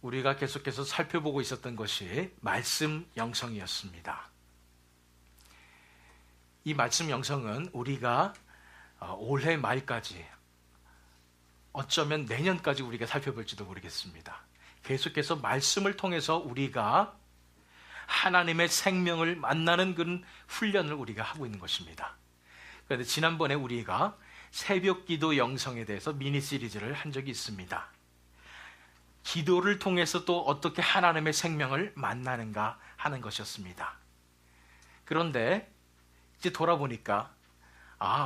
우리가 계속해서 살펴보고 있었던 것이 말씀 영성이었습니다. 이 말씀 영성은 우리가 올해 말까지, 어쩌면 내년까지 우리가 살펴볼지도 모르겠습니다. 계속해서 말씀을 통해서 우리가 하나님의 생명을 만나는 그런 훈련을 우리가 하고 있는 것입니다. 그런데 지난번에 우리가 새벽 기도 영성에 대해서 미니 시리즈를 한 적이 있습니다. 기도를 통해서 또 어떻게 하나님의 생명을 만나는가 하는 것이었습니다. 그런데 이제 돌아보니까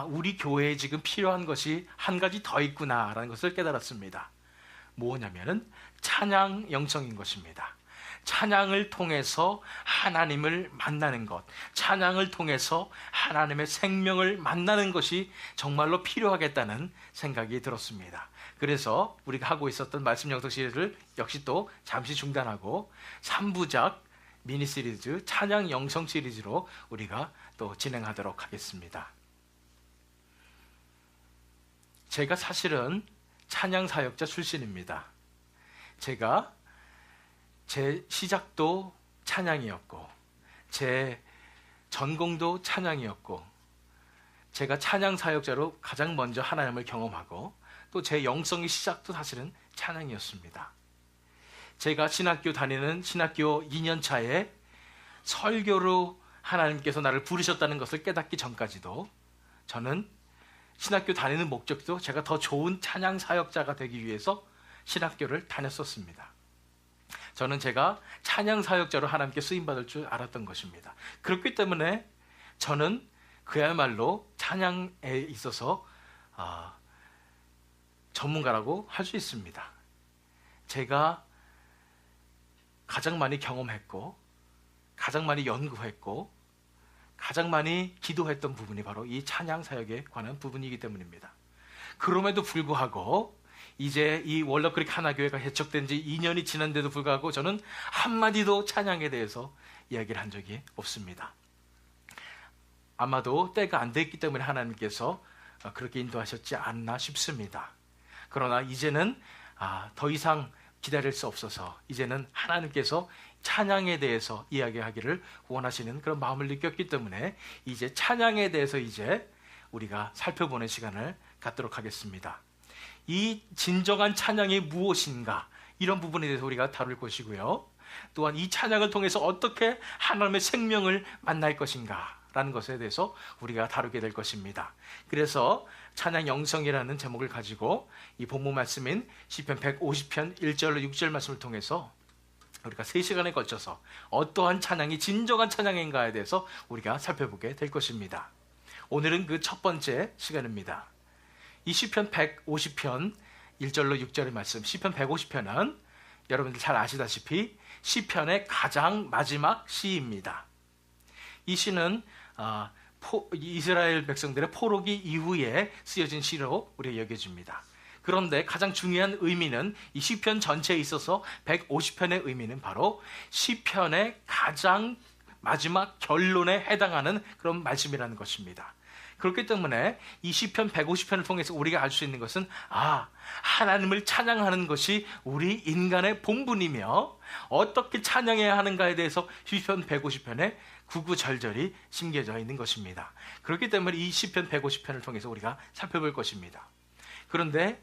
우리 교회에 지금 필요한 것이 한 가지 더 있구나라는 것을 깨달았습니다. 뭐냐면은 찬양 영성인 것입니다. 찬양을 통해서 하나님을 만나는 것, 찬양을 통해서 하나님의 생명을 만나는 것이 정말로 필요하겠다는 생각이 들었습니다. 그래서 우리가 하고 있었던 말씀 영성 시리즈를 역시 또 잠시 중단하고 3부작 미니 시리즈 찬양 영성 시리즈로 우리가 또 진행하도록 하겠습니다. 제가 사실은 찬양 사역자 출신입니다. 제가 제 시작도 찬양이었고 제 전공도 찬양이었고 제가 찬양 사역자로 가장 먼저 하나님을 경험하고 또 제 영성의 시작도 사실은 찬양이었습니다. 제가 신학교 다니는 신학교 2년 차에 설교로 하나님께서 나를 부르셨다는 것을 깨닫기 전까지도 저는 신학교 다니는 목적도 제가 더 좋은 찬양 사역자가 되기 위해서 신학교를 다녔었습니다. 저는 제가 찬양 사역자로 하나님께 쓰임받을 줄 알았던 것입니다. 그렇기 때문에 저는 그야말로 찬양에 있어서 전문가라고 할 수 있습니다. 제가 가장 많이 경험했고 가장 많이 연구했고 가장 많이 기도했던 부분이 바로 이 찬양 사역에 관한 부분이기 때문입니다. 그럼에도 불구하고 이제 이 월드크릭 하나교회가 개척된 지 2년이 지난데도 불구하고 저는 한마디도 찬양에 대해서 이야기를 한 적이 없습니다. 아마도 때가 안 됐기 때문에 하나님께서 그렇게 인도하셨지 않나 싶습니다. 그러나 이제는 더 이상 기다릴 수 없어서 이제는 하나님께서 찬양에 대해서 이야기하기를 원하시는 그런 마음을 느꼈기 때문에 이제 찬양에 대해서 이제 우리가 살펴보는 시간을 갖도록 하겠습니다. 이 진정한 찬양이 무엇인가, 이런 부분에 대해서 우리가 다룰 것이고요. 또한 이 찬양을 통해서 어떻게 하나님의 생명을 만날 것인가 라는 것에 대해서 우리가 다루게 될 것입니다. 그래서 찬양 영성이라는 제목을 가지고 이 본문 말씀인 시편 150편 1절로 6절 말씀을 통해서 우리가 3시간에 걸쳐서 어떠한 찬양이 진정한 찬양인가에 대해서 우리가 살펴보게 될 것입니다. 오늘은 그 첫 번째 시간입니다. 이 시편 150편 1절로 6절의 말씀, 시편 150편은 여러분들 잘 아시다시피 시편의 가장 마지막 시입니다. 이 시는 이스라엘 백성들의 포로기 이후에 쓰여진 시로 우리가 여겨집니다. 그런데 가장 중요한 의미는 이 시편 전체에 있어서 150편의 의미는 바로 시편의 가장 마지막 결론에 해당하는 그런 말씀이라는 것입니다. 그렇기 때문에 이 시편 150편을 통해서 우리가 알 수 있는 것은 하나님을 찬양하는 것이 우리 인간의 본분이며 어떻게 찬양해야 하는가에 대해서 시편 150편에 구구절절히 심겨져 있는 것입니다. 그렇기 때문에 이 시편 150편을 통해서 우리가 살펴볼 것입니다. 그런데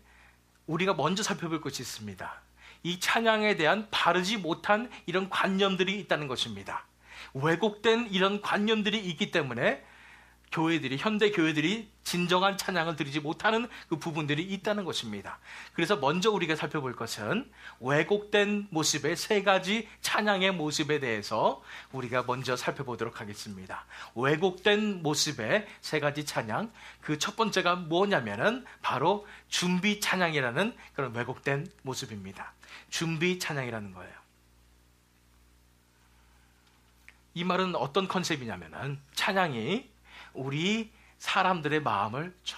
우리가 먼저 살펴볼 것이 있습니다. 이 찬양에 대한 바르지 못한 이런 관념들이 있다는 것입니다. 왜곡된 이런 관념들이 있기 때문에 현대 교회들이 진정한 찬양을 드리지 못하는 그 부분들이 있다는 것입니다. 그래서 먼저 우리가 살펴볼 것은 왜곡된 모습의 3가지 찬양의 모습에 대해서 우리가 먼저 살펴보도록 하겠습니다. 왜곡된 모습의 3가지 찬양, 그 첫 번째가 뭐냐면은 바로 준비 찬양이라는 그런 왜곡된 모습입니다. 준비 찬양이라는 거예요. 이 말은 어떤 컨셉이냐면은 찬양이 우리 사람들의 마음을 쫙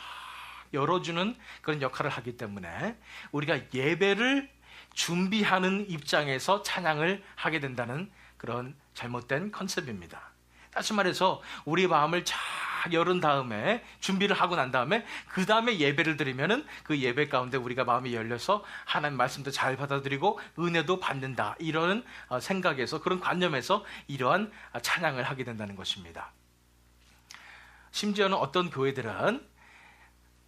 열어주는 그런 역할을 하기 때문에 우리가 예배를 준비하는 입장에서 찬양을 하게 된다는 그런 잘못된 컨셉입니다. 다시 말해서 우리 마음을 잘 다 열은 다음에 준비를 하고 난 다음에 그 다음에 예배를 드리면은 그 예배 가운데 우리가 마음이 열려서 하나님 말씀도 잘 받아들이고 은혜도 받는다, 이런 생각에서, 그런 관념에서 이러한 찬양을 하게 된다는 것입니다. 심지어는 어떤 교회들은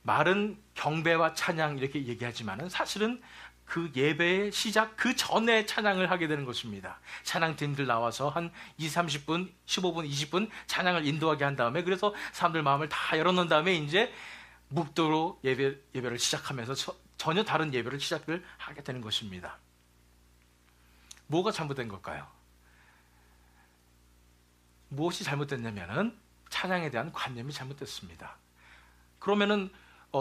말은 경배와 찬양 이렇게 얘기하지만은 사실은 그 예배의 시작 그 전에 찬양을 하게 되는 것입니다. 찬양팀들 나와서 한 20, 30분, 15분, 20분 찬양을 인도하게 한 다음에, 그래서 사람들 마음을 다 열어놓은 다음에 이제 묵도로 예배를 시작하면서 전혀 다른 예배를 시작을 하게 되는 것입니다. 뭐가 잘못된 걸까요? 무엇이 잘못됐냐면은 찬양에 대한 관념이 잘못됐습니다. 그러면은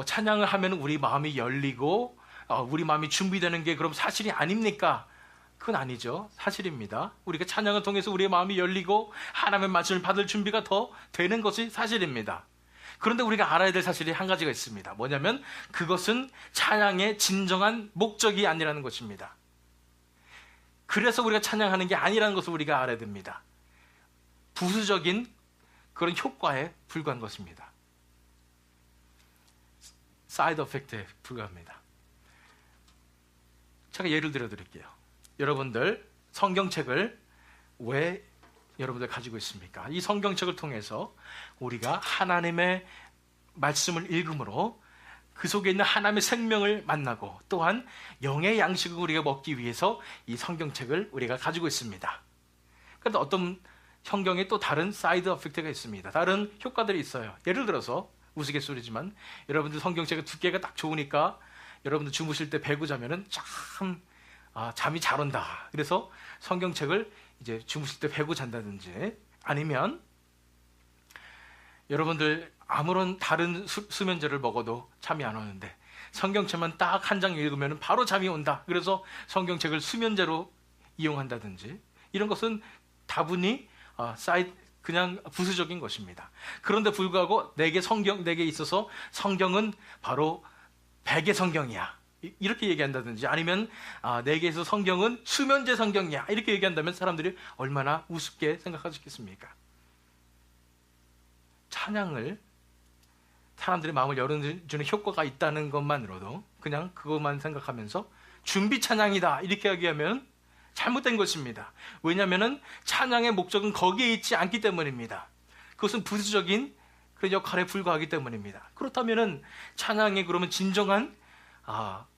찬양을 하면 우리 마음이 열리고 우리 마음이 준비되는 게 그럼 사실이 아닙니까? 그건 아니죠. 사실입니다. 우리가 찬양을 통해서 우리의 마음이 열리고 하나님의 말씀을 받을 준비가 더 되는 것이 사실입니다. 그런데 우리가 알아야 될 사실이 한 가지가 있습니다. 뭐냐면 그것은 찬양의 진정한 목적이 아니라는 것입니다. 그래서 우리가 찬양하는 게 아니라는 것을 우리가 알아야 됩니다. 부수적인 그런 효과에 불과한 것입니다. 사이드 이펙트에 불과합니다. 제가 예를 들어 드릴게요. 여러분들 성경책을 왜 여러분들 가지고 있습니까? 이 성경책을 통해서 우리가 하나님의 말씀을 읽음으로 그 속에 있는 하나님의 생명을 만나고 또한 영의 양식을 우리가 먹기 위해서 이 성경책을 우리가 가지고 있습니다. 그런데 어떤 성경에 또 다른 사이드 이펙트가 있습니다. 다른 효과들이 있어요. 예를 들어서 우스갯소리지만 여러분들 성경책의 두께가 딱 좋으니까 여러분들 주무실 때 베고 자면은 참 잠이 잘 온다. 그래서 성경책을 이제 주무실 때 베고 잔다든지, 아니면 여러분들 아무런 다른 수면제를 먹어도 잠이 안 오는데 성경책만 딱 한 장 읽으면 바로 잠이 온다. 그래서 성경책을 수면제로 이용한다든지, 이런 것은 다분히 그냥 부수적인 것입니다. 그런데 불구하고 내게 있어서 성경은 바로 백의 성경이야, 이렇게 얘기한다든지, 아니면 내게 있어서 성경은 수면제 성경이야, 이렇게 얘기한다면 사람들이 얼마나 우습게 생각하시겠습니까? 찬양을 사람들의 마음을 열어주는 효과가 있다는 것만으로도 그냥 그것만 생각하면서 준비 찬양이다 이렇게 얘기하면 잘못된 것입니다. 왜냐하면 찬양의 목적은 거기에 있지 않기 때문입니다. 그것은 부수적인 그 역할에 불과하기 때문입니다. 그렇다면 찬양의 그러면 진정한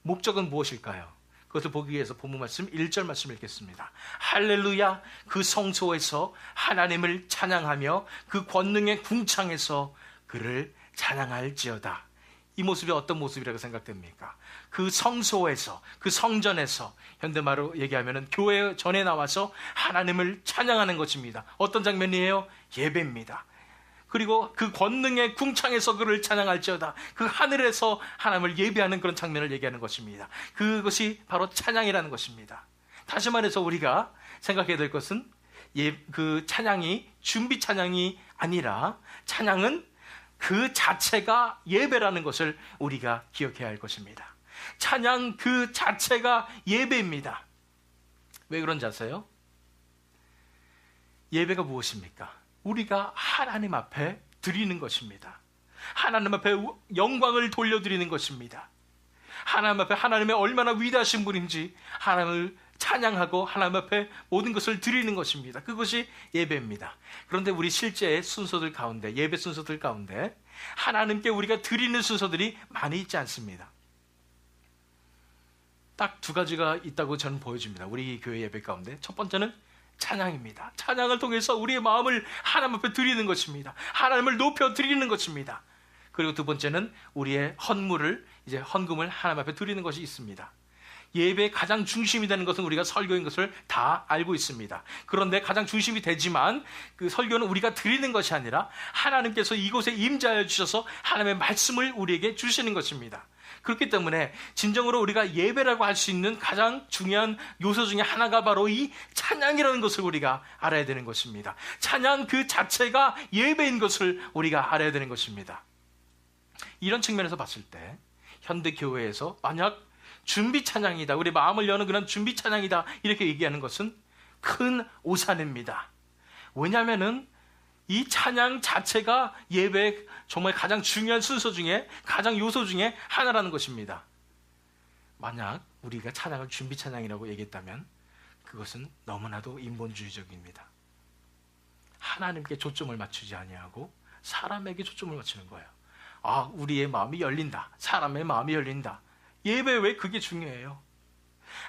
목적은 무엇일까요? 그것을 보기 위해서 본문 말씀 1절 말씀 읽겠습니다. 할렐루야, 그 성소에서 하나님을 찬양하며 그 권능의 궁창에서 그를 찬양할지어다. 이 모습이 어떤 모습이라고 생각됩니까? 그 성소에서, 그 성전에서, 현대말로 얘기하면 교회 전에 나와서 하나님을 찬양하는 것입니다. 어떤 장면이에요? 예배입니다. 그리고 그 권능의 궁창에서 그를 찬양할지어다. 그 하늘에서 하나님을 예배하는 그런 장면을 얘기하는 것입니다. 그것이 바로 찬양이라는 것입니다. 다시 말해서 우리가 생각해야 될 것은 그 찬양이 준비 찬양이 아니라 찬양은 그 자체가 예배라는 것을 우리가 기억해야 할 것입니다. 찬양 그 자체가 예배입니다. 왜 그런지 아세요? 예배가 무엇입니까? 우리가 하나님 앞에 드리는 것입니다. 하나님 앞에 영광을 돌려드리는 것입니다. 하나님 앞에 하나님의 얼마나 위대하신 분인지 하나님을 찬양하고 하나님 앞에 모든 것을 드리는 것입니다. 그것이 예배입니다. 그런데 우리 실제 순서들 가운데, 예배 순서들 가운데 하나님께 우리가 드리는 순서들이 많이 있지 않습니다. 딱 두 가지가 있다고 저는 보여집니다. 우리 교회 예배 가운데 첫 번째는 찬양입니다. 찬양을 통해서 우리의 마음을 하나님 앞에 드리는 것입니다. 하나님을 높여 드리는 것입니다. 그리고 두 번째는 우리의 헌금을 하나님 앞에 드리는 것이 있습니다. 예배의 가장 중심이 되는 것은 우리가 설교인 것을 다 알고 있습니다. 그런데 가장 중심이 되지만 그 설교는 우리가 드리는 것이 아니라 하나님께서 이곳에 임재하여 주셔서 하나님의 말씀을 우리에게 주시는 것입니다. 그렇기 때문에 진정으로 우리가 예배라고 할 수 있는 가장 중요한 요소 중에 하나가 바로 이 찬양이라는 것을 우리가 알아야 되는 것입니다. 찬양 그 자체가 예배인 것을 우리가 알아야 되는 것입니다. 이런 측면에서 봤을 때 현대 교회에서 만약 준비 찬양이다, 우리 마음을 여는 그런 준비 찬양이다 이렇게 얘기하는 것은 큰 오산입니다. 왜냐하면은 이 찬양 자체가 예배의 정말 가장 중요한 순서 중에, 가장 요소 중에 하나라는 것입니다. 만약 우리가 찬양을 준비 찬양이라고 얘기했다면 그것은 너무나도 인본주의적입니다. 하나님께 초점을 맞추지 아니하고 사람에게 초점을 맞추는 거예요. 아, 우리의 마음이 열린다. 사람의 마음이 열린다. 예배 왜 그게 중요해요?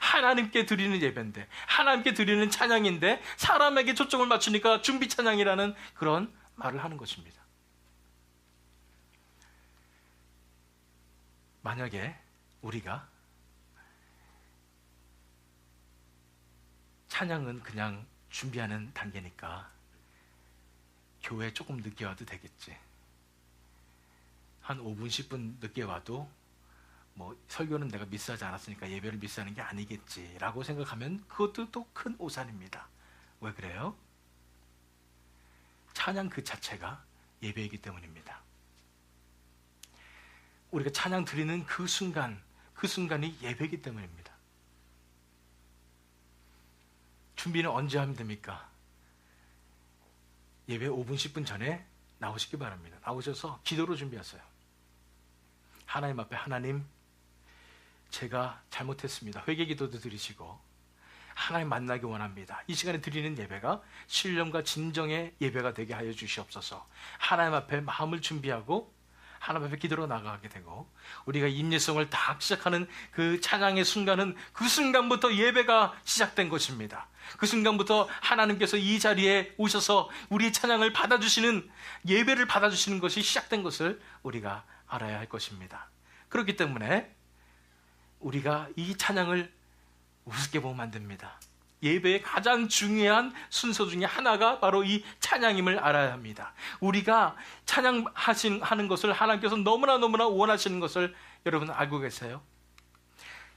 하나님께 드리는 예배인데, 하나님께 드리는 찬양인데 사람에게 초점을 맞추니까 준비 찬양이라는 그런 말을 하는 것입니다. 만약에 우리가 찬양은 그냥 준비하는 단계니까 교회 조금 늦게 와도 되겠지, 한 5분 10분 늦게 와도 뭐 설교는 내가 미스하지 않았으니까 예배를 미스하는 게 아니겠지라고 생각하면 그것도 또 큰 오산입니다. 왜 그래요? 찬양 그 자체가 예배이기 때문입니다. 우리가 찬양 드리는 그 순간이 예배이기 때문입니다. 준비는 언제 하면 됩니까? 예배 5분 10분 전에 나오시기 바랍니다. 나오셔서 기도로 준비하세요. 하나님 앞에, 하나님, 제가 잘못했습니다. 회개 기도도 드리시고 하나님 만나기 원합니다. 이 시간에 드리는 예배가 신령과 진정의 예배가 되게 하여 주시옵소서. 하나님 앞에 마음을 준비하고 하나님 앞에 기도로 나가게 되고, 우리가 임예성을 딱 시작하는 그 찬양의 순간은 그 순간부터 예배가 시작된 것입니다. 그 순간부터 하나님께서 이 자리에 오셔서 우리 찬양을 받아주시는, 예배를 받아주시는 것이 시작된 것을 우리가 알아야 할 것입니다. 그렇기 때문에 우리가 이 찬양을 우습게 보면 안 됩니다. 예배의 가장 중요한 순서 중에 하나가 바로 이 찬양임을 알아야 합니다. 우리가 찬양하는 것을 하나님께서 너무나 원하시는 것을 여러분 알고 계세요?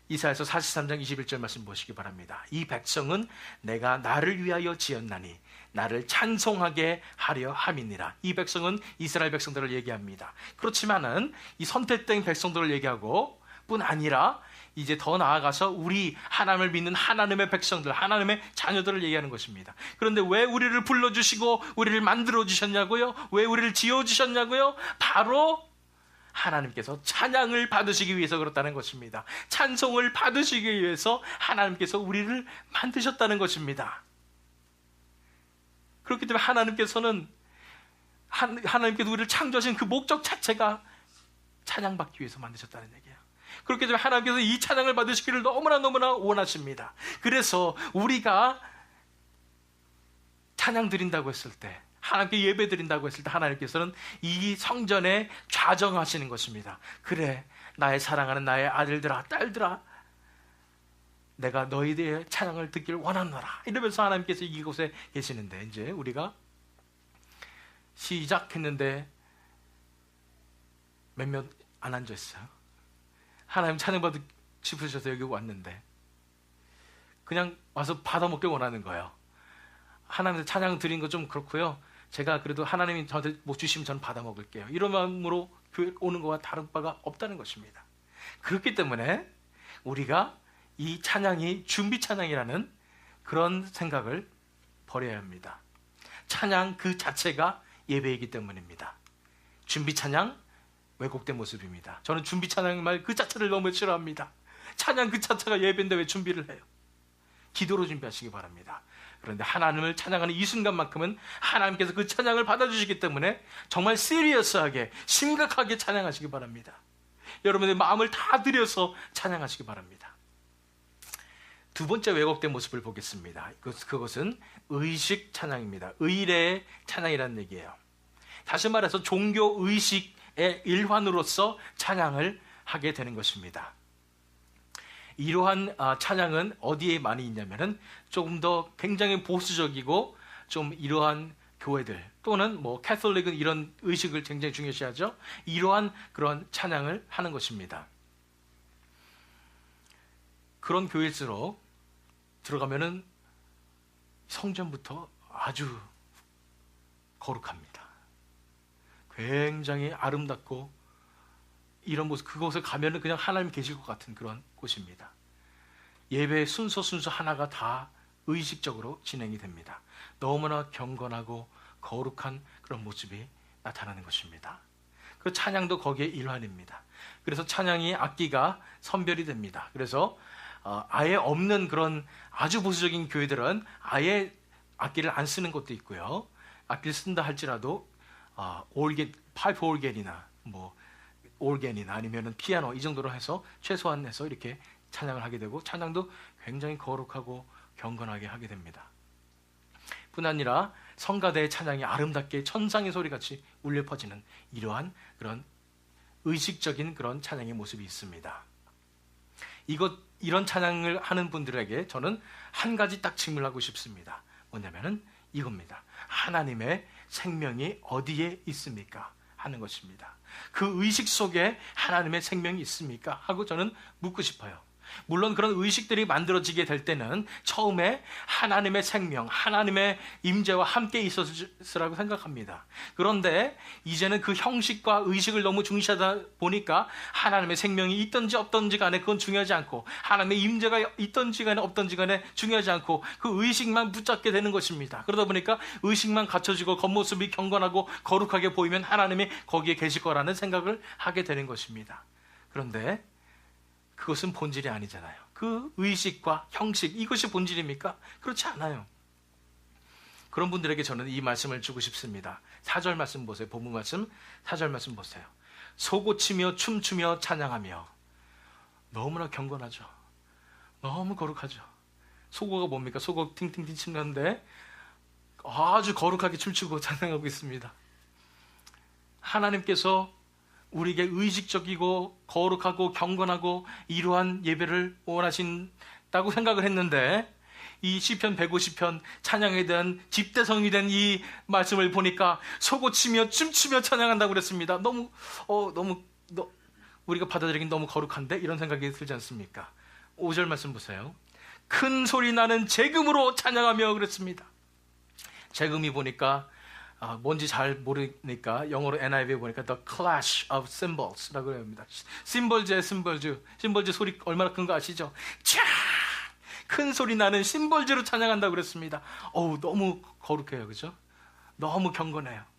이사야서 43장 21절 말씀 보시기 바랍니다. 이 백성은 내가 나를 위하여 지었나니 나를 찬송하게 하려 함이니라. 이 백성은 이스라엘 백성들을 얘기합니다. 그렇지만은 이 선택된 백성들을 얘기하고 뿐 아니라 이제 더 나아가서 우리 하나님을 믿는 하나님의 백성들, 하나님의 자녀들을 얘기하는 것입니다. 그런데 왜 우리를 불러주시고 우리를 만들어주셨냐고요? 왜 우리를 지어주셨냐고요? 바로 하나님께서 찬양을 받으시기 위해서 그렇다는 것입니다. 찬송을 받으시기 위해서 하나님께서 우리를 만드셨다는 것입니다. 그렇기 때문에 하나님께서 우리를 창조하신 그 목적 자체가 찬양받기 위해서 만드셨다는 얘기예요. 그렇기 때문에 하나님께서 이 찬양을 받으시기를 너무나 원하십니다. 그래서 우리가 찬양 드린다고 했을 때, 하나님께 예배 드린다고 했을 때 하나님께서는 이 성전에 좌정하시는 것입니다. 그래, 나의 사랑하는 나의 아들들아, 딸들아, 내가 너희들의 찬양을 듣기를 원하노라. 이러면서 하나님께서 이곳에 계시는데, 이제 우리가 시작했는데 몇몇 안 앉아있어요. 하나님 찬양 받고 싶으셔서 여기 왔는데 그냥 와서 받아먹길 원하는 거예요. 하나님한테 찬양 드린 거 좀 그렇고요, 제가 그래도 하나님이 저한테 못 주시면 저는 받아먹을게요, 이런 마음으로 교회 오는 것과 다른 바가 없다는 것입니다. 그렇기 때문에 우리가 이 찬양이 준비 찬양이라는 그런 생각을 버려야 합니다. 찬양 그 자체가 예배이기 때문입니다. 준비 찬양, 왜곡된 모습입니다. 저는 준비 찬양 말 그 자체를 너무 싫어합니다. 찬양 그 자체가 예배인데 왜 준비를 해요? 기도로 준비하시기 바랍니다. 그런데 하나님을 찬양하는 이 순간만큼은 하나님께서 그 찬양을 받아주시기 때문에 정말 시리어스하게, 심각하게 찬양하시기 바랍니다. 여러분의 마음을 다 들여서 찬양하시기 바랍니다. 두 번째 왜곡된 모습을 보겠습니다. 그것은 의식 찬양입니다. 의례의 찬양이라는 얘기예요. 다시 말해서 종교 의식의 일환으로서 찬양을 하게 되는 것입니다. 이러한 찬양은 어디에 많이 있냐면은 조금 더 굉장히 보수적이고 좀 이러한 교회들 또는 뭐 캐톨릭은 이런 의식을 굉장히 중요시하죠. 이러한 그런 찬양을 하는 것입니다. 그런 교회일수록 들어가면은 성전부터 아주 거룩합니다. 굉장히 아름답고 이런 모습, 그곳에 가면은 그냥 하나님 계실 것 같은 그런 곳입니다. 예배의 순서 하나가 다 의식적으로 진행이 됩니다. 너무나 경건하고 거룩한 그런 모습이 나타나는 것입니다. 그 찬양도 거기에 일환입니다. 그래서 찬양이 악기가 선별이 됩니다. 그래서 아예 없는 그런 아주 보수적인 교회들은 아예 악기를 안 쓰는 것도 있고요. 악기를 쓴다 할지라도 파이프 오르겐이나 뭐 오르겐이나 아니면은 피아노 이 정도로 해서 최소한 해서 이렇게 찬양을 하게 되고, 찬양도 굉장히 거룩하고 경건하게 하게 됩니다. 뿐 아니라 성가대의 찬양이 아름답게 천상의 소리같이 울려 퍼지는 이러한 그런 의식적인 그런 찬양의 모습이 있습니다. 이런 찬양을 하는 분들에게 저는 한 가지 딱 질문하고 싶습니다. 뭐냐면은 이겁니다. 하나님의 생명이 어디에 있습니까? 하는 것입니다. 그 의식 속에 하나님의 생명이 있습니까? 하고 저는 묻고 싶어요. 물론 그런 의식들이 만들어지게 될 때는 처음에 하나님의 생명, 하나님의 임재와 함께 있었으라고 생각합니다. 그런데 이제는 그 형식과 의식을 너무 중시하다 보니까 하나님의 생명이 있든지 없든지 간에 그건 중요하지 않고, 하나님의 임재가 있든지 간에 없든지 간에 중요하지 않고 그 의식만 붙잡게 되는 것입니다. 그러다 보니까 의식만 갖춰지고 겉모습이 경건하고 거룩하게 보이면 하나님이 거기에 계실 거라는 생각을 하게 되는 것입니다. 그런데 그것은 본질이 아니잖아요. 그 의식과 형식, 이것이 본질입니까? 그렇지 않아요. 그런 분들에게 저는 이 말씀을 주고 싶습니다. 4절 말씀 보세요. 본문 말씀 4절 말씀 보세요. 소고치며 춤추며 찬양하며. 너무나 경건하죠. 너무 거룩하죠. 소고가 뭡니까? 소고 팅팅팅 치는데 아주 거룩하게 춤추고 찬양하고 있습니다. 하나님께서 우리에게 의식적이고 거룩하고 경건하고 이러한 예배를 원하신다고 생각을 했는데, 이 시편 150편 찬양에 대한 집대성이 된 이 말씀을 보니까 소고치며 춤추며 찬양한다고 그랬습니다. 너무 우리가 받아들이긴 너무 거룩한데? 이런 생각이 들지 않습니까? 5절 말씀 보세요. 큰 소리 나는 재금으로 찬양하며 그랬습니다. 재금이 보니까 뭔지 잘 모르니까 영어로 NIV에 보니까 The Clash of Cymbals라고 합니다. 심벌즈의 심벌즈 소리 얼마나 큰 거 아시죠? 차! 큰 소리 나는 심벌즈로 찬양한다고 그랬습니다. 너무 거룩해요, 그죠? 너무 경건해요.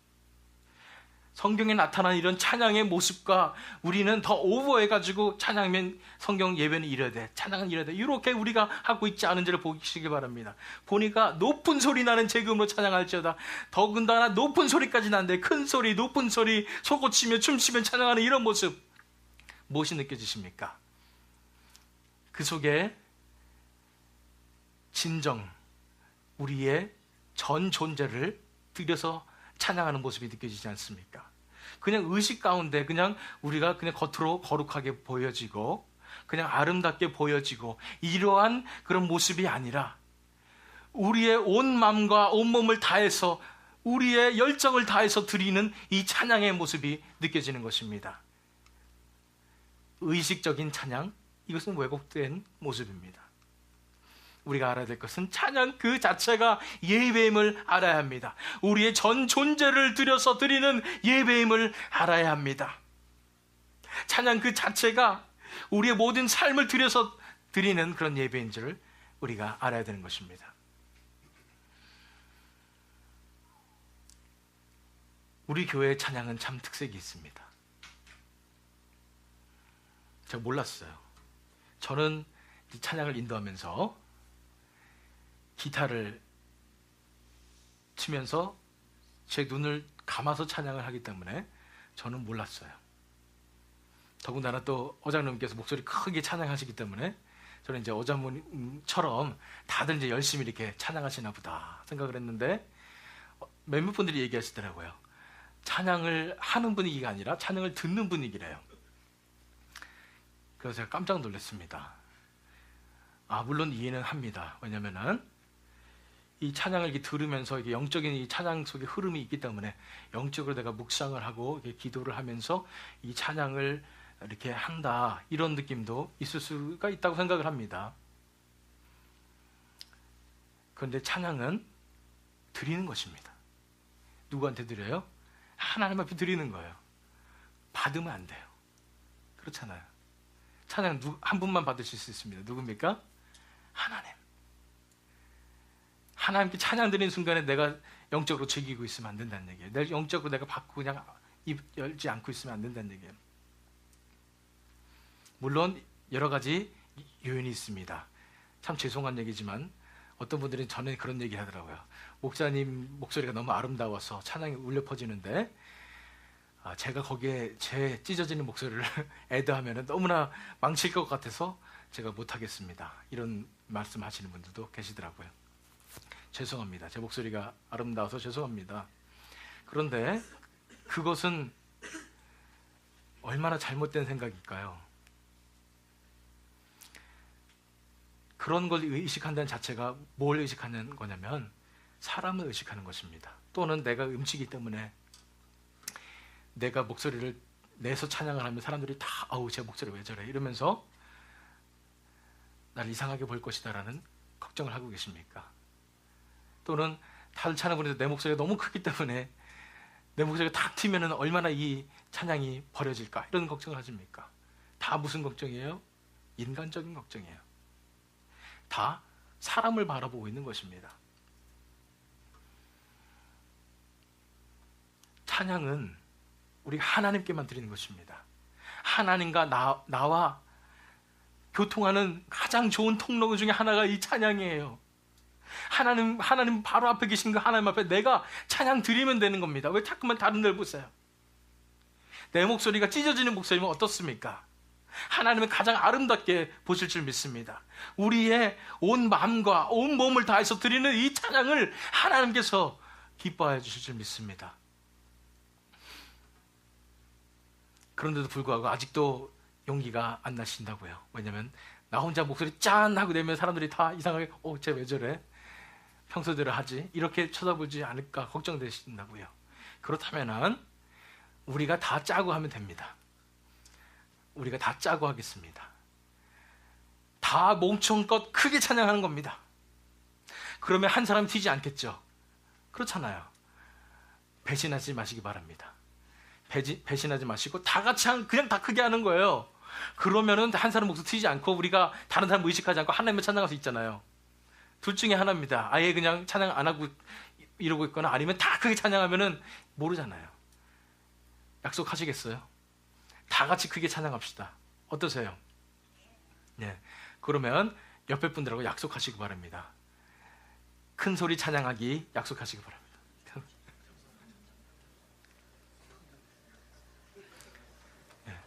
성경에 나타난 이런 찬양의 모습과 우리는 더 오버해가지고 찬양면 성경 예배는 이래야 돼, 찬양은 이래야 돼, 이렇게 우리가 하고 있지 않은지를 보시기 바랍니다. 보니까 높은 소리 나는 재금으로 찬양할지어다. 더군다나 높은 소리까지 나는데 큰 소리, 높은 소리, 소고치며 춤추며 찬양하는 이런 모습, 무엇이 느껴지십니까? 그 속에 진정 우리의 전 존재를 들여서 찬양하는 모습이 느껴지지 않습니까? 그냥 의식 가운데 그냥 우리가 그냥 겉으로 거룩하게 보여지고 그냥 아름답게 보여지고 이러한 그런 모습이 아니라 우리의 온 마음과 온 몸을 다해서 우리의 열정을 다해서 드리는 이 찬양의 모습이 느껴지는 것입니다. 의식적인 찬양, 이것은 왜곡된 모습입니다. 우리가 알아야 될 것은 찬양 그 자체가 예배임을 알아야 합니다. 우리의 전 존재를 들여서 드리는 예배임을 알아야 합니다. 찬양 그 자체가 우리의 모든 삶을 들여서 드리는 그런 예배인 줄 우리가 알아야 되는 것입니다. 우리 교회의 찬양은 참 특색이 있습니다. 제가 몰랐어요. 저는 이 찬양을 인도하면서 기타를 치면서 제 눈을 감아서 찬양을 하기 때문에 저는 몰랐어요. 더군다나 또 어장님께서 목소리 크게 찬양하시기 때문에 저는 이제 어장님처럼 다들 이제 열심히 이렇게 찬양하시나 보다 생각을 했는데, 몇몇 분들이 얘기하시더라고요. 찬양을 하는 분위기가 아니라 찬양을 듣는 분위기래요. 그래서 제가 깜짝 놀랐습니다. 물론 이해는 합니다. 왜냐면은 이 찬양을 이렇게 들으면서 이게 영적인 이 찬양 속에 흐름이 있기 때문에 영적으로 내가 묵상을 하고 이렇게 기도를 하면서 이 찬양을 이렇게 한다, 이런 느낌도 있을 수가 있다고 생각을 합니다. 그런데 찬양은 드리는 것입니다. 누구한테 드려요? 하나님 앞에 드리는 거예요. 받으면 안 돼요. 그렇잖아요. 찬양 한 분만 받으실 수 있습니다. 누굽니까? 하나님. 하나님께 찬양 드리는 순간에 내가 영적으로 즐기고 있으면 안 된다는 얘기예요. 영적으로 내가 받고 그냥 입 열지 않고 있으면 안 된다는 얘기예요. 물론 여러 가지 요인이 있습니다. 참 죄송한 얘기지만 어떤 분들은 전에 그런 얘기 하더라고요. 목사님 목소리가 너무 아름다워서 찬양이 울려 퍼지는데 제가 거기에 제 찢어지는 목소리를 애드하면 너무나 망칠 것 같아서 제가 못하겠습니다. 이런 말씀하시는 분들도 계시더라고요. 죄송합니다. 제 목소리가 아름다워서 죄송합니다. 그런데 그것은 얼마나 잘못된 생각일까요? 그런 걸 의식한다는 자체가 뭘 의식하는 거냐면 사람을 의식하는 것입니다. 또는 내가 음치기 때문에 내가 목소리를 내서 찬양을 하면 사람들이 다 아우 제 목소리 왜 저래 이러면서 나를 이상하게 볼 것이다 라는 걱정을 하고 계십니까? 또는 다들 찬양 부르는데 내 목소리가 너무 크기 때문에 내 목소리가 탁 튀면 얼마나 이 찬양이 버려질까 이런 걱정을 하십니까? 다 무슨 걱정이에요? 인간적인 걱정이에요. 다 사람을 바라보고 있는 것입니다. 찬양은 우리가 하나님께만 드리는 것입니다. 하나님과 나와 교통하는 가장 좋은 통로 중에 하나가 이 찬양이에요. 하나님 바로 앞에 계신 그 하나님 앞에 내가 찬양 드리면 되는 겁니다. 왜 자꾸만 다른 데를 보세요? 내 목소리가 찢어지는 목소리면 어떻습니까? 하나님은 가장 아름답게 보실 줄 믿습니다. 우리의 온 마음과 온 몸을 다해서 드리는 이 찬양을 하나님께서 기뻐해 주실 줄 믿습니다. 그런데도 불구하고 아직도 용기가 안 나신다고요. 왜냐하면 나 혼자 목소리 짠 하고 내면 사람들이 다 이상하게 쟤 왜 저래? 평소대로 하지? 이렇게 쳐다보지 않을까 걱정되신다고요. 그렇다면 우리가 다 짜고 하면 됩니다. 우리가 다 짜고 하겠습니다. 다 몽청껏 크게 찬양하는 겁니다. 그러면 한 사람이 튀지 않겠죠? 그렇잖아요. 배신하지 마시기 바랍니다. 배신하지 마시고 다 같이 그냥 다 크게 하는 거예요. 그러면은 한 사람 목소리 튀지 않고 우리가 다른 사람 의식하지 않고 하나님을 찬양할 수 있잖아요. 둘 중에 하나입니다. 아예 그냥 찬양 안 하고 이러고 있거나 아니면 다 크게 찬양하면은 모르잖아요. 약속하시겠어요? 다 같이 크게 찬양합시다. 어떠세요? 네. 그러면 옆에 분들하고 약속하시기 바랍니다. 큰 소리 찬양하기 약속하시기 바랍니다. 네.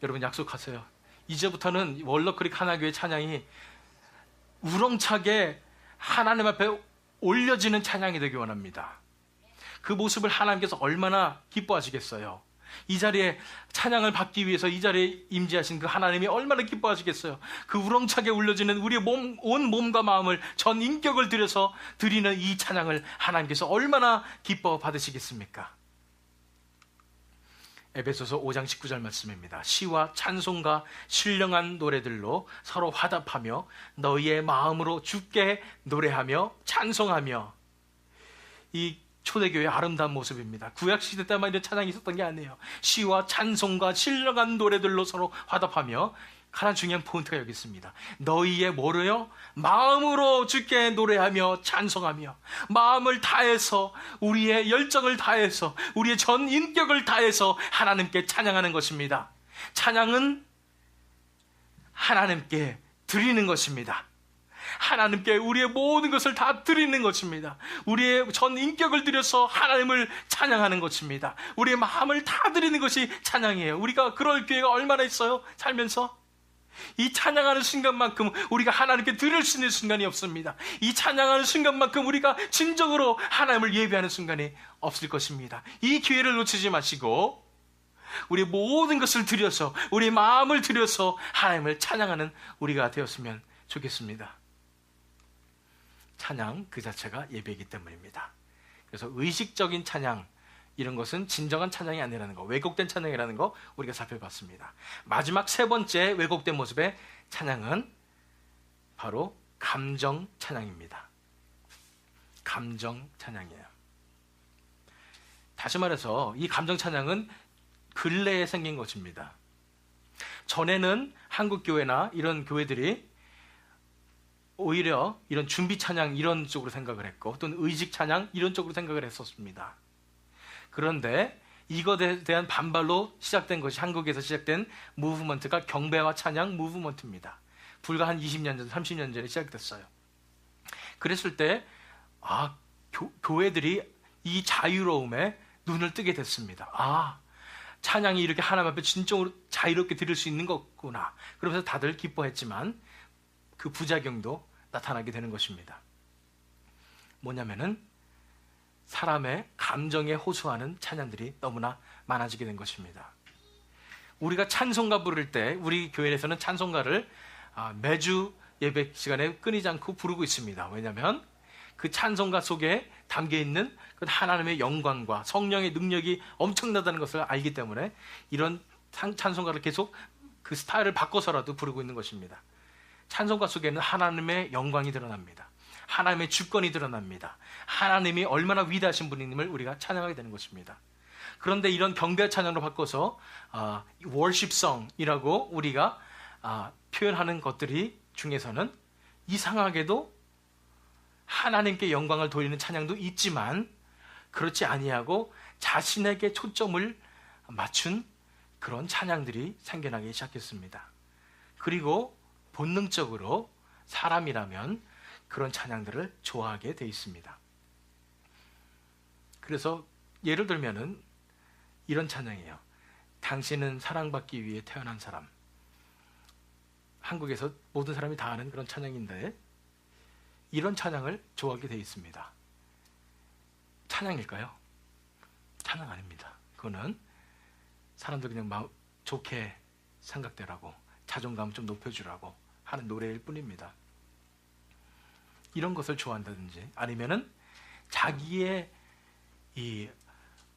여러분 약속하세요. 이제부터는 월너크릭 하나교회 찬양이 우렁차게 하나님 앞에 올려지는 찬양이 되기 원합니다. 그 모습을 하나님께서 얼마나 기뻐하시겠어요? 이 자리에 찬양을 받기 위해서 이 자리에 임재하신 그 하나님이 얼마나 기뻐하시겠어요? 그 우렁차게 울려지는 우리의 온 몸과 마음을 전 인격을 들여서 드리는 이 찬양을 하나님께서 얼마나 기뻐 받으시겠습니까? 에베소서 5장 19절 말씀입니다. 시와 찬송과 신령한 노래들로 서로 화답하며 너희의 마음으로 주께 노래하며 찬송하며. 이 초대교회의 아름다운 모습입니다. 구약시대 때만 이런 찬양이 있었던 게 아니에요. 시와 찬송과 신령한 노래들로 서로 화답하며. 가장 중요한 포인트가 여기 있습니다. 너희의 뭐로요? 마음으로 주께 노래하며 찬송하며. 마음을 다해서 우리의 열정을 다해서 우리의 전 인격을 다해서 하나님께 찬양하는 것입니다. 찬양은 하나님께 드리는 것입니다. 하나님께 우리의 모든 것을 다 드리는 것입니다. 우리의 전 인격을 들여서 하나님을 찬양하는 것입니다. 우리의 마음을 다 드리는 것이 찬양이에요. 우리가 그럴 기회가 얼마나 있어요? 살면서? 이 찬양하는 순간만큼 우리가 하나님께 드릴 수 있는 순간이 없습니다. 이 찬양하는 순간만큼 우리가 진정으로 하나님을 예배하는 순간이 없을 것입니다. 이 기회를 놓치지 마시고 우리의 모든 것을 들여서 우리의 마음을 들여서 하나님을 찬양하는 우리가 되었으면 좋겠습니다. 찬양 그 자체가 예배이기 때문입니다. 그래서 의식적인 찬양 이런 것은 진정한 찬양이 아니라는 거, 왜곡된 찬양이라는 거 우리가 살펴봤습니다. 마지막 세 번째 왜곡된 모습의 찬양은 바로 감정 찬양입니다. 감정 찬양이에요. 다시 말해서 이 감정 찬양은 근래에 생긴 것입니다. 전에는 한국 교회나 이런 교회들이 오히려 이런 준비 찬양 이런 쪽으로 생각을 했고 또는 의식 찬양 이런 쪽으로 생각을 했었습니다. 그런데 이것에 대한 반발로 시작된 것이 한국에서 시작된 무브먼트가 경배와 찬양 무브먼트입니다. 불과 한 20년 전, 30년 전에 시작됐어요. 그랬을 때 교회들이 이 자유로움에 눈을 뜨게 됐습니다. 찬양이 이렇게 하나님 앞에 진정으로 자유롭게 드릴 수 있는 거구나. 그러면서 다들 기뻐했지만 그 부작용도 나타나게 되는 것입니다. 뭐냐면은 사람의 감정에 호소하는 찬양들이 너무나 많아지게 된 것입니다. 우리가 찬송가 부를 때 우리 교회에서는 찬송가를 매주 예배 시간에 끊이지 않고 부르고 있습니다. 왜냐하면 그 찬송가 속에 담겨있는 그 하나님의 영광과 성령의 능력이 엄청나다는 것을 알기 때문에 이런 찬송가를 계속 그 스타일을 바꿔서라도 부르고 있는 것입니다. 찬송가 속에는 하나님의 영광이 드러납니다. 하나님의 주권이 드러납니다. 하나님이 얼마나 위대하신 분임을 우리가 찬양하게 되는 것입니다. 그런데 이런 경배 찬양으로 바꿔서 worshipsong이라고 우리가 표현하는 것들이 중에서는 이상하게도 하나님께 영광을 돌리는 찬양도 있지만 그렇지 아니하고 자신에게 초점을 맞춘 그런 찬양들이 생겨나기 시작했습니다. 그리고 본능적으로 사람이라면 그런 찬양들을 좋아하게 돼 있습니다. 그래서 예를 들면은 이런 찬양이에요. 당신은 사랑받기 위해 태어난 사람. 한국에서 모든 사람이 다 아는 그런 찬양인데 이런 찬양을 좋아하게 돼 있습니다. 찬양일까요? 찬양 아닙니다. 그거는 사람들 그냥 좋게 생각되라고 자존감 좀 높여주라고 하는 노래일 뿐입니다. 이런 것을 좋아한다든지 아니면은 자기의 이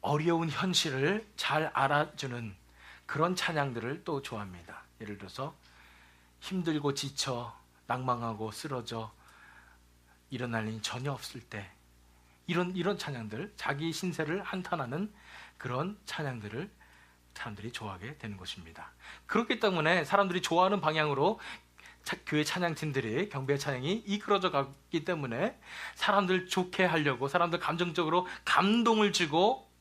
어려운 현실을 잘 알아주는 그런 찬양들을 또 좋아합니다. 예를 들어서 힘들고 지쳐 낭망하고 쓰러져 일어날 일이 전혀 없을 때 이런 찬양들, 자기 신세를 한탄하는 그런 찬양들을 사람들이 좋아하게 되는 것입니다. 그렇기 때문에 사람들이 좋아하는 방향으로 교회 찬양팀들이 경배 찬양이 이끌어져 가기 때문에 사람들 좋게 하려고 사람들 감정적으로 감동을 주고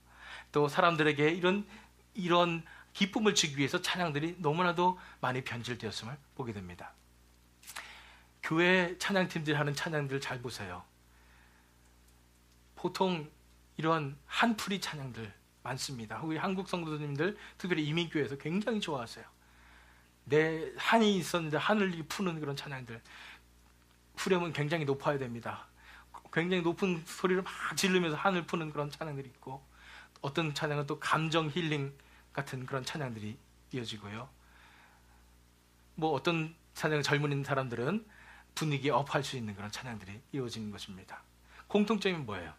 또 사람들에게 이런 기쁨을 주기 위해서 찬양들이 너무나도 많이 변질되었음을 보게 됩니다. 교회 찬양팀들이 하는 찬양들 잘 보세요. 보통 이런 한풀이 찬양들 많습니다. 우리 한국 성도님들 특별히 이민교회에서 굉장히 좋아하세요. 내 한이 있었는데 하늘이 푸는 그런 찬양들. 후렴은 굉장히 높아야 됩니다. 굉장히 높은 소리를 막 지르면서 하늘 푸는 그런 찬양들이 있고 어떤 찬양은 또 감정 힐링 같은 그런 찬양들이 이어지고요. 어떤 찬양 젊은 사람들은 분위기 업할 수 있는 그런 찬양들이 이어지는 것입니다. 공통점이 뭐예요?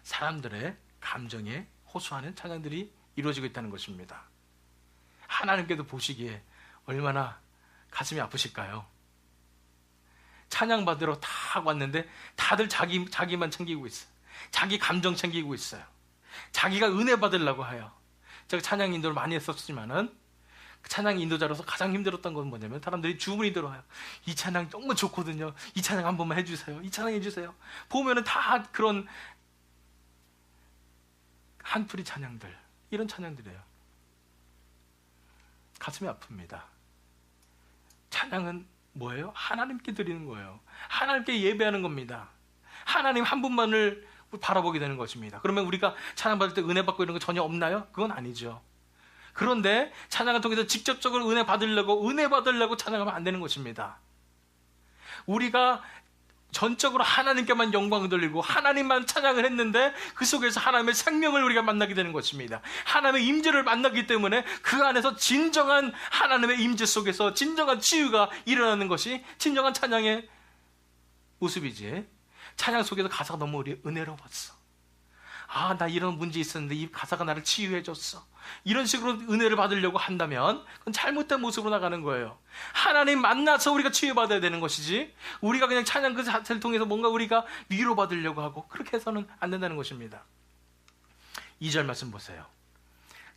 사람들의 감정에 호소하는 찬양들이 이루어지고 있다는 것입니다. 하나님께도 보시기에 얼마나 가슴이 아프실까요? 찬양 받으러 다 왔는데 다들 자기만 챙기고 있어요. 자기 감정 챙기고 있어요. 자기가 은혜 받으려고 해요. 제가 찬양 인도를 많이 했었지만은 찬양 인도자로서 가장 힘들었던 건 뭐냐면 사람들이 주문이 들어와요. 이 찬양 정말 좋거든요. 이 찬양 한 번만 해주세요. 이 찬양 해주세요. 보면은 다 그런 한풀이 찬양들, 이런 찬양들이에요. 가슴이 아픕니다. 찬양은 뭐예요? 하나님께 드리는 거예요. 하나님께 예배하는 겁니다. 하나님 한 분만을 바라보게 되는 것입니다. 그러면 우리가 찬양 받을 때 은혜 받고 이런 거 전혀 없나요? 그건 아니죠. 그런데 찬양을 통해서 직접적으로 은혜 받으려고 찬양하면 안 되는 것입니다. 우리가 전적으로 하나님께만 영광을 돌리고 하나님만 찬양을 했는데 그 속에서 하나님의 생명을 우리가 만나게 되는 것입니다. 하나님의 임재를 만나기 때문에 그 안에서 진정한 하나님의 임재 속에서 진정한 치유가 일어나는 것이 진정한 찬양의 모습이지. 찬양 속에서 가사가 너무 은혜로웠어. 나 이런 문제 있었는데 이 가사가 나를 치유해줬어. 이런 식으로 은혜를 받으려고 한다면 그건 잘못된 모습으로 나가는 거예요. 하나님 만나서 우리가 치유받아야 되는 것이지 우리가 그냥 찬양 그 자체를 통해서 뭔가 우리가 위로받으려고 하고 그렇게 해서는 안 된다는 것입니다. 2절 말씀 보세요.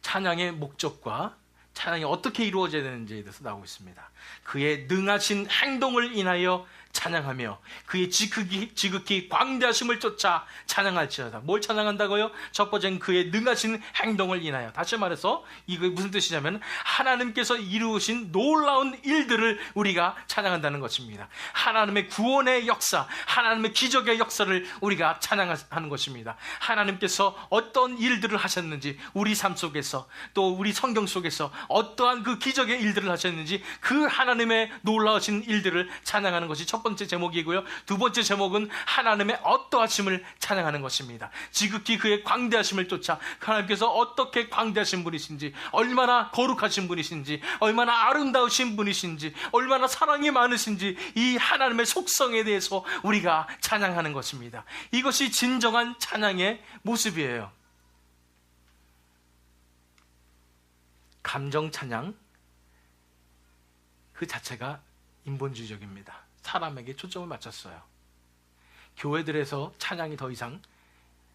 찬양의 목적과 찬양이 어떻게 이루어져야 되는지에 대해서 나오고 있습니다. 그의 능하신 행동을 인하여 찬양하며 그의 지극히 광대하심을 쫓아 찬양할지어다. 뭘 찬양한다고요? 첫 번째는 그의 능하신 행동을 인하여. 다시 말해서 이게 무슨 뜻이냐면 하나님께서 이루신 놀라운 일들을 우리가 찬양한다는 것입니다. 하나님의 구원의 역사, 하나님의 기적의 역사를 우리가 찬양하는 것입니다. 하나님께서 어떤 일들을 하셨는지, 우리 삶 속에서 또 우리 성경 속에서 어떠한 그 기적의 일들을 하셨는지 그 하나님의 놀라우신 일들을 찬양하는 것이 첫 번째 제목이고요. 두 번째 제목은 하나님의 어떠하심을 찬양하는 것입니다. 지극히 그의 광대하심을 쫓아 하나님께서 어떻게 광대하신 분이신지, 얼마나 거룩하신 분이신지, 얼마나 아름다우신 분이신지, 얼마나 사랑이 많으신지 이 하나님의 속성에 대해서 우리가 찬양하는 것입니다. 이것이 진정한 찬양의 모습이에요. 감정 찬양 그 자체가 인본주의적입니다. 사람에게 초점을 맞췄어요. 교회들에서 찬양이 더 이상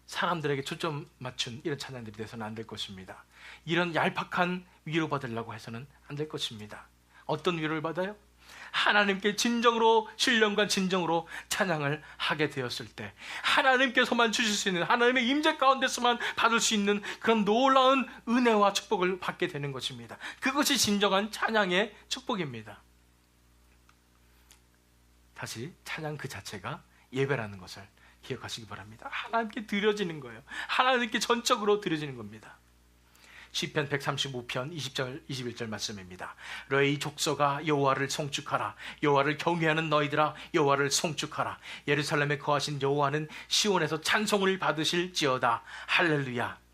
사람들에게 초점 맞춘 이런 찬양들이 돼서는 안 될 것입니다. 이런 얄팍한 위로받으려고 해서는 안 될 것입니다. 어떤 위로를 받아요? 하나님께 진정으로, 신령과 진정으로 찬양을 하게 되었을 때 하나님께서만 주실 수 있는, 하나님의 임재 가운데서만 받을 수 있는 그런 놀라운 은혜와 축복을 받게 되는 것입니다. 그것이 진정한 찬양의 축복입니다. 다시 찬양 그 자체가 예배라는 것을 기억하시기 바랍니다. 하나님께 드려지는 거예요. 하나님께 전적으로 드려지는 겁니다. 시편 135편 20절 21절 말씀입니다. 너희 족속아 여호와를 송축하라. 여호와를 경외하는 너희들아 여호와를 송축하라. 예루살렘에 거하신 여호와는 시온에서 찬송을 받으실지어다. 할렐루야.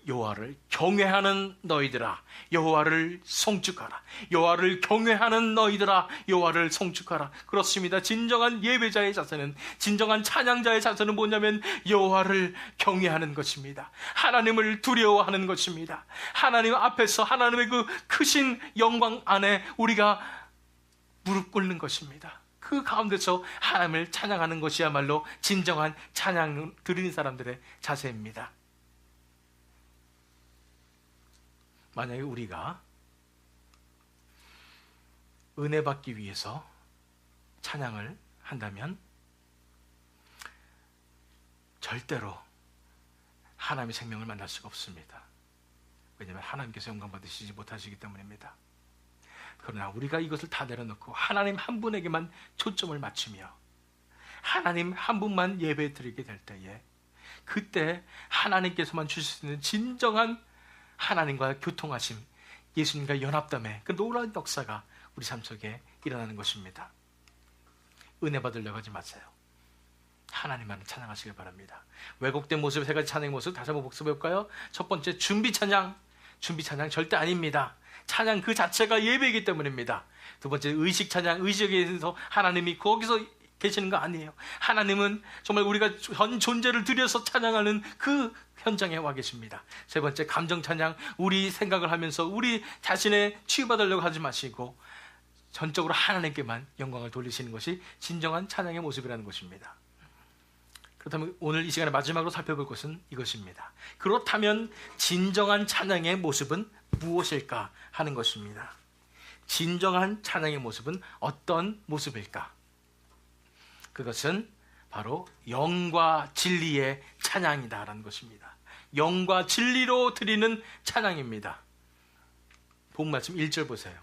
여호와를 경외하는 너희들아 여호와를 송축하라. 여호와를 경외하는 너희들아 여호와를 송축하라. 그렇습니다. 진정한 예배자의 자세는, 진정한 찬양자의 자세는 뭐냐면 여호와를 경외하는 것입니다. 하나님을 두려워하는 것입니다. 하나님 앞에서 하나님의 그 크신 영광 안에 우리가 무릎 꿇는 것입니다. 그 가운데서 하나님을 찬양하는 것이야말로 진정한 찬양 드리는 사람들의 자세입니다. 만약에 우리가 은혜 받기 위해서 찬양을 한다면 절대로 하나님의 생명을 만날 수가 없습니다. 왜냐하면 하나님께서 영광 받으시지 못하시기 때문입니다. 그러나 우리가 이것을 다 내려놓고 하나님 한 분에게만 초점을 맞추며 하나님 한 분만 예배 드리게 될 때에, 그때 하나님께서만 주실 수 있는 진정한 하나님과 교통하심, 예수님과 연합됨의 그 놀라운 역사가 우리 삶 속에 일어나는 것입니다. 은혜 받으려고 하지 마세요. 하나님만을 찬양하시길 바랍니다. 왜곡된 모습, 세 가지 찬양의 모습 다시 한번 복습해 볼까요? 첫 번째, 준비 찬양. 준비 찬양 절대 아닙니다. 찬양 그 자체가 예배이기 때문입니다. 두 번째, 의식 찬양. 의식에 대해서 하나님이 거기서 계시는 거 아니에요. 하나님은 정말 우리가 전 존재를 들여서 찬양하는 그 현장에 와 계십니다. 세 번째, 감정 찬양. 우리 생각을 하면서 우리 자신의 치유받으려고 하지 마시고 전적으로 하나님께만 영광을 돌리시는 것이 진정한 찬양의 모습이라는 것입니다. 그렇다면 오늘 이 시간에 마지막으로 살펴볼 것은 이것입니다. 그렇다면 진정한 찬양의 모습은 무엇일까 하는 것입니다. 진정한 찬양의 모습은 어떤 모습일까? 그것은 바로 영과 진리의 찬양이다라는 것입니다. 영과 진리로 드리는 찬양입니다. 본 말씀 1절 보세요.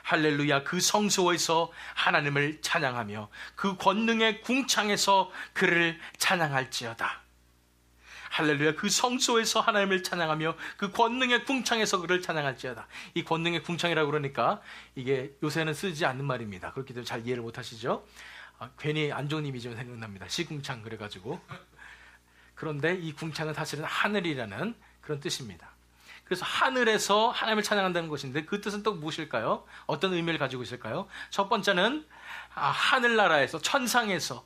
할렐루야, 그 성소에서 하나님을 찬양하며 그 권능의 궁창에서 그를 찬양할지어다. 할렐루야, 그 성소에서 하나님을 찬양하며 그 권능의 궁창에서 그를 찬양할지어다. 이 권능의 궁창이라고 그러니까 이게 요새는 쓰지 않는 말입니다. 그렇기 때문에 잘 이해를 못 하시죠? 괜히 안 좋은 이미지가 생각납니다. 시궁창 그래가지고. 그런데 이 궁창은 사실은 하늘이라는 그런 뜻입니다. 그래서 하늘에서 하나님을 찬양한다는 것인데 그 뜻은 또 무엇일까요? 어떤 의미를 가지고 있을까요? 첫 번째는 하늘나라에서 천상에서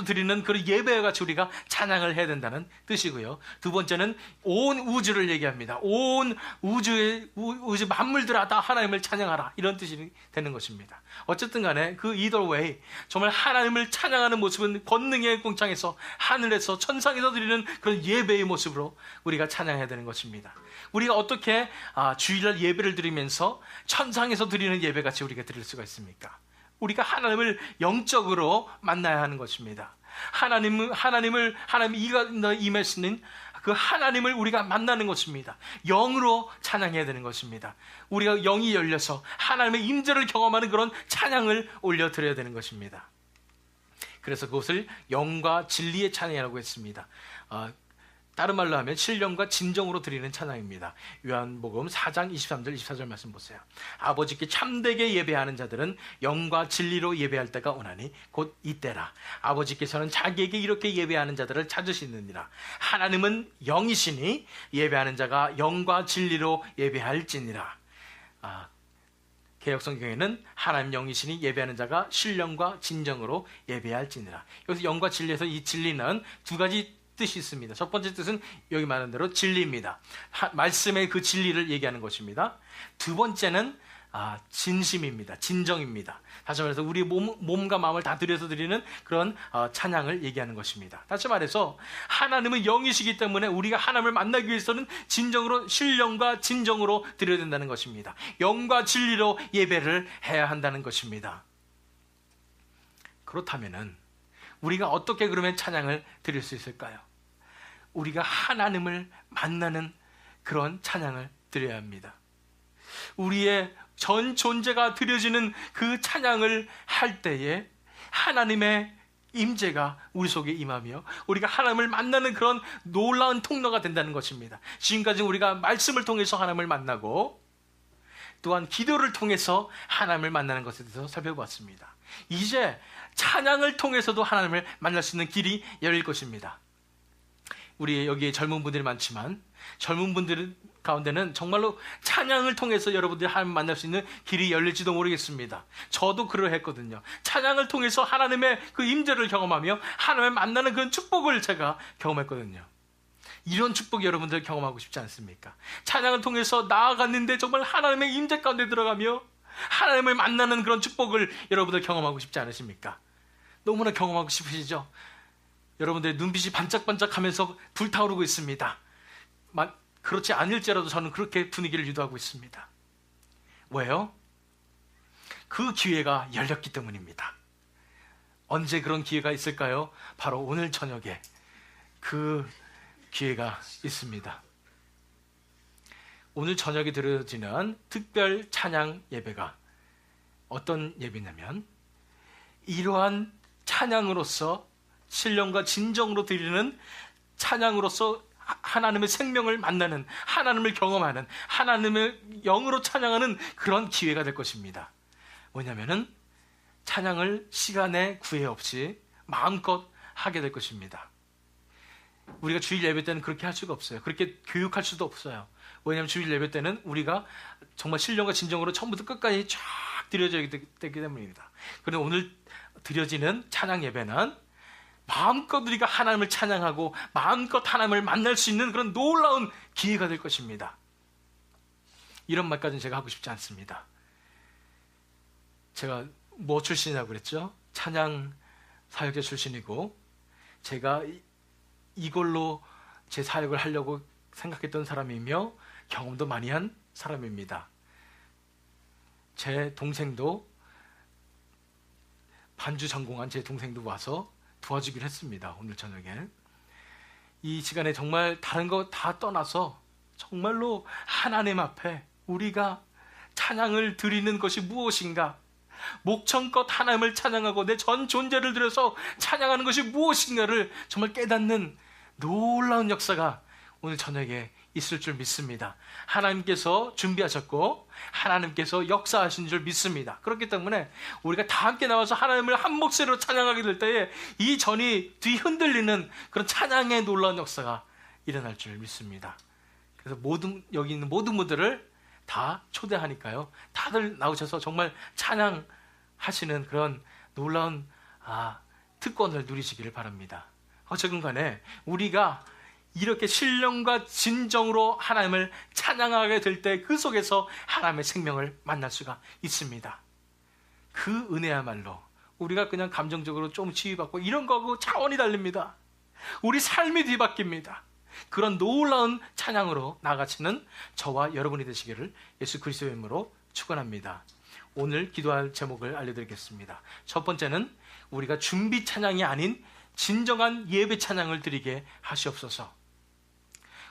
드리는 그런 예배와 같이 우리가 찬양을 해야 된다는 뜻이고요. 두 번째는 온 우주를 얘기합니다. 온 우주 만물들아 다 하나님을 찬양하라, 이런 뜻이 되는 것입니다. 어쨌든 간에 그 either way, 정말 하나님을 찬양하는 모습은 권능의 궁창에서 하늘에서 천상에서 드리는 그런 예배의 모습으로 우리가 찬양해야 되는 것입니다. 우리가 어떻게 주일날 예배를 드리면서 천상에서 드리는 예배같이 우리가 드릴 수가 있습니까? 우리가 하나님을 영적으로 만나야 하는 것입니다. 하나님 이가 임하시는 그 하나님을 우리가 만나는 것입니다. 영으로 찬양해야 되는 것입니다. 우리가 영이 열려서 하나님의 임재를 경험하는 그런 찬양을 올려드려야 되는 것입니다. 그래서 그것을 영과 진리의 찬양이라고 했습니다. 다른 말로 하면 신령과 진정으로 드리는 찬양입니다. 요한복음 4장 23절 24절 말씀 보세요. 아버지께 참되게 예배하는 자들은 영과 진리로 예배할 때가 오나니 곧 이때라. 아버지께서는 자기에게 이렇게 예배하는 자들을 찾으시느니라. 하나님은 영이시니 예배하는 자가 영과 진리로 예배할지니라. 개역성경에는 하나님 영이시니 예배하는 자가 신령과 진정으로 예배할지니라. 여기서 영과 진리에서 이 진리는 두 가지 뜻이 있습니다. 첫 번째 뜻은 여기 말한 대로 진리입니다. 말씀의 그 진리를 얘기하는 것입니다. 두 번째는 진심입니다. 진정입니다. 다시 말해서 우리 몸과 마음을 다 들여서 드리는 그런 찬양을 얘기하는 것입니다. 다시 말해서 하나님은 영이시기 때문에 우리가 하나님을 만나기 위해서는 진정으로 신령과 진정으로 드려야 된다는 것입니다. 영과 진리로 예배를 해야 한다는 것입니다. 그렇다면은 우리가 어떻게 그러면 찬양을 드릴 수 있을까요? 우리가 하나님을 만나는 그런 찬양을 드려야 합니다. 우리의 전 존재가 드려지는 그 찬양을 할 때에 하나님의 임재가 우리 속에 임하며 우리가 하나님을 만나는 그런 놀라운 통로가 된다는 것입니다. 지금까지 우리가 말씀을 통해서 하나님을 만나고 또한 기도를 통해서 하나님을 만나는 것에 대해서 살펴보았습니다. 이제 찬양을 통해서도 하나님을 만날 수 있는 길이 열릴 것입니다. 우리 여기에 젊은 분들이 많지만 젊은 분들 가운데는 정말로 찬양을 통해서 여러분들이 하나님을 만날 수 있는 길이 열릴지도 모르겠습니다. 저도 그러했거든요. 찬양을 통해서 하나님의 그 임재를 경험하며 하나님을 만나는 그런 축복을 제가 경험했거든요. 이런 축복 여러분들 경험하고 싶지 않습니까? 찬양을 통해서 나아갔는데 정말 하나님의 임재 가운데 들어가며 하나님을 만나는 그런 축복을 여러분들 경험하고 싶지 않으십니까? 너무나 경험하고 싶으시죠? 여러분들의 눈빛이 반짝반짝하면서 불타오르고 있습니다. 그렇지 않을지라도 저는 그렇게 분위기를 유도하고 있습니다. 왜요? 그 기회가 열렸기 때문입니다. 언제 그런 기회가 있을까요? 바로 오늘 저녁에 그 기회가 있습니다. 오늘 저녁에 드려지는 특별 찬양 예배가 어떤 예배냐면 이러한 찬양으로서 신령과 진정으로 드리는 찬양으로서 하나님의 생명을 만나는, 하나님을 경험하는, 하나님의 영으로 찬양하는 그런 기회가 될 것입니다. 뭐냐면은 찬양을 시간에 구애 없이 마음껏 하게 될 것입니다. 우리가 주일 예배 때는 그렇게 할 수가 없어요. 그렇게 교육할 수도 없어요. 왜냐하면 주일 예배 때는 우리가 정말 신령과 진정으로 처음부터 끝까지 쫙 드려져야 되기 때문입니다. 그런데 오늘 드려지는 찬양 예배는 마음껏 우리가 하나님을 찬양하고 마음껏 하나님을 만날 수 있는 그런 놀라운 기회가 될 것입니다. 이런 말까지는 제가 하고 싶지 않습니다. 제가 뭐 출신이라고 그랬죠? 찬양 사역자 출신이고 제가 이걸로 제 사역을 하려고 생각했던 사람이며 경험도 많이 한 사람입니다. 제 동생도 반주 전공한 제 동생도 와서 도와주기로 했습니다. 오늘 저녁에 이 시간에 정말 다른 거 다 떠나서 정말로 하나님 앞에 우리가 찬양을 드리는 것이 무엇인가, 목청껏 하나님을 찬양하고 내 전 존재를 들여서 찬양하는 것이 무엇인가를 정말 깨닫는 놀라운 역사가 오늘 저녁에 있을 줄 믿습니다. 하나님께서 준비하셨고 하나님께서 역사하신 줄 믿습니다. 그렇기 때문에 우리가 다 함께 나와서 하나님을 한 목소리로 찬양하게 될 때에 이 전이 뒤흔들리는 그런 찬양의 놀라운 역사가 일어날 줄 믿습니다. 그래서 여기 있는 모든 분들을 다 초대하니까요. 다들 나오셔서 정말 찬양하시는 그런 놀라운 특권을 누리시기를 바랍니다. 어쨌든 간에 우리가 이렇게 신령과 진정으로 하나님을 찬양하게 될 때 그 속에서 하나님의 생명을 만날 수가 있습니다. 그 은혜야말로 우리가 그냥 감정적으로 좀 치유받고 이런 거하고 차원이 다릅니다. 우리 삶이 뒤바뀝니다. 그런 놀라운 찬양으로 나아가시는 저와 여러분이 되시기를 예수 그리스도의 이름으로 축원합니다. 오늘 기도할 제목을 알려드리겠습니다. 첫 번째는 우리가 준비 찬양이 아닌 진정한 예배 찬양을 드리게 하시옵소서.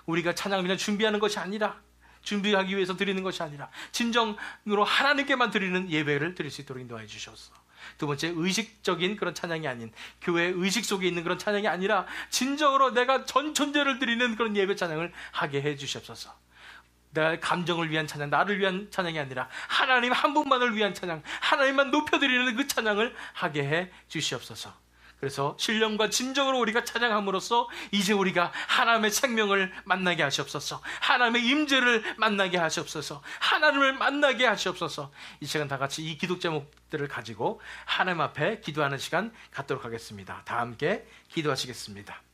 우리가 찬양을 그냥 준비하는 것이 아니라, 준비하기 위해서 드리는 것이 아니라 진정으로 하나님께만 드리는 예배를 드릴 수 있도록 인도해 주셔서. 두 번째, 의식적인 그런 찬양이 아닌, 교회 의식 속에 있는 그런 찬양이 아니라 진정으로 내가 전 존재를 드리는 그런 예배 찬양을 하게 해 주시옵소서. 내 감정을 위한 찬양, 나를 위한 찬양이 아니라 하나님 한 분만을 위한 찬양, 하나님만 높여드리는 그 찬양을 하게 해 주시옵소서. 그래서 신령과 진정으로 우리가 찬양함으로써 이제 우리가 하나님의 생명을 만나게 하시옵소서. 하나님의 임재를 만나게 하시옵소서. 하나님을 만나게 하시옵소서. 이 시간 다 같이 이 기도 제목들을 가지고 하나님 앞에 기도하는 시간 갖도록 하겠습니다. 다 함께 기도하시겠습니다.